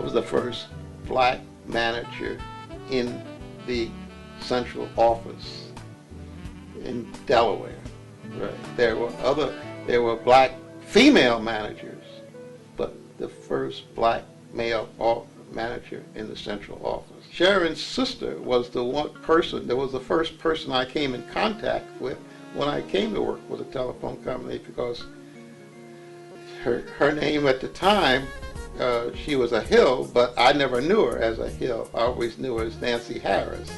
was the first black manager in the central office in Delaware. Right. There were black female managers, but the first black male manager in the central office. Sharon's sister was the first person I came in contact with when I came to work with a telephone company, because her name at the time, she was a Hill, but I never knew her as a Hill. I always knew her as Nancy Harris.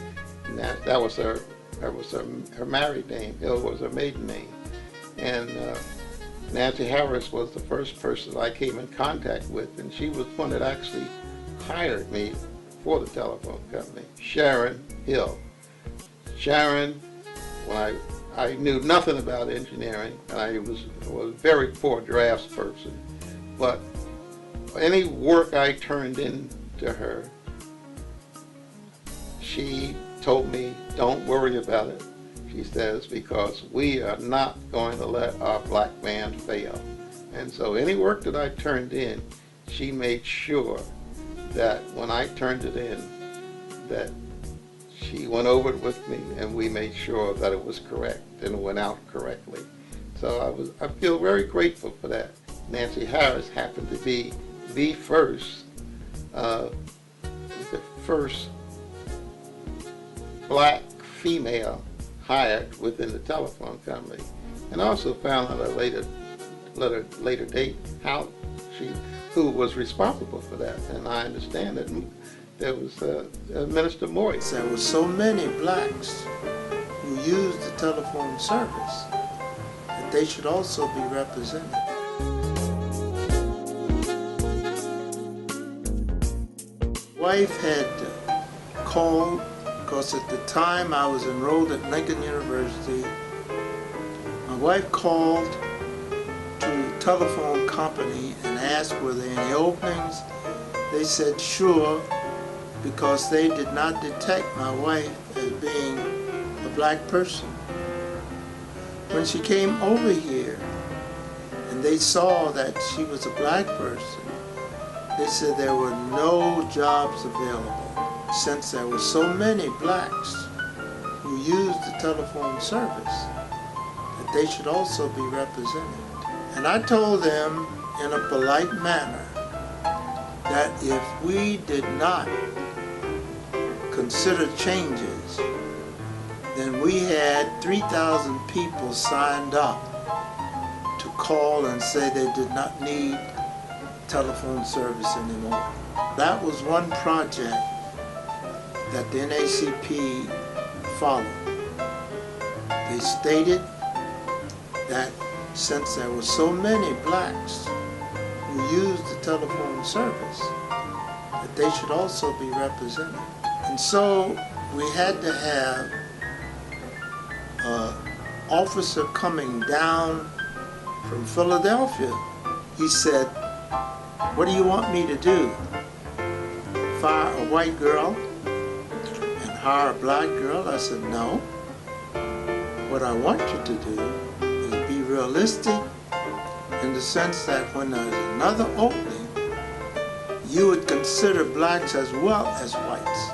And that was her married name. Hill was her maiden name. And Nancy Harris was the first person I came in contact with, and she was one that actually hired me for the telephone company. Sharon Hill. Sharon, when I knew nothing about engineering, and I was a very poor draftsperson, but any work I turned in to her, she told me, don't worry about it, she says, because we are not going to let our black man fail. And so any work that I turned in, she made sure that when I turned it in, that she went over it with me, and we made sure that it was correct and it went out correctly. So I feel very grateful for that. Nancy Harris happened to be the first black female hired within the telephone company, and also found out at a later date who was responsible for that. And I understand that there was Minister Moyes. There were so many blacks who used the telephone service that they should also be represented. Wife had called, because at the time I was enrolled at Lincoln University. My wife called to the telephone company and asked were there any openings. They said sure, because they did not detect my wife as being a black person. When she came over here and they saw that she was a black person, they said there were no jobs available, since there were so many blacks who used the telephone service that they should also be represented. And I told them in a polite manner that if we did not consider changes, then we had 3,000 people signed up to call and say they did not need telephone service anymore. That was one project that the NAACP followed. They stated that since there were so many blacks who used the telephone service, that they should also be represented. And so we had to have an officer coming down from Philadelphia. He said, "What do you want me to do? Fire a white girl and hire a black girl?" I said, "No. What I want you to do is be realistic in the sense that when there's another opening, you would consider blacks as well as whites."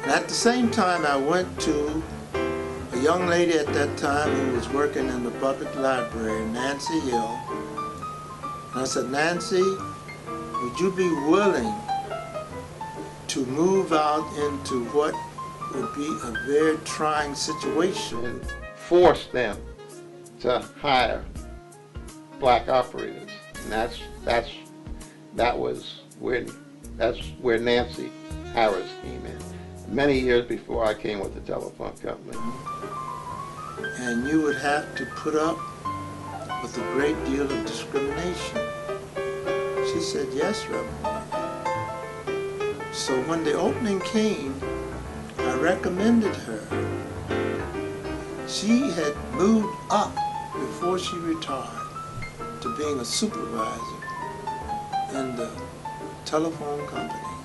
And at the same time, I went to a young lady at that time who was working in the public library, Nancy Hill. And I said, "Nancy, would you be willing to move out into what would be a very trying situation?" And force them to hire black operators. And that's where Nancy Harris came in. Many years before I came with the telephone company. And you would have to put up with a great deal of discrimination. She said, "Yes, Reverend." So when the opening came, I recommended her. She had moved up before she retired to being a supervisor in the telephone company.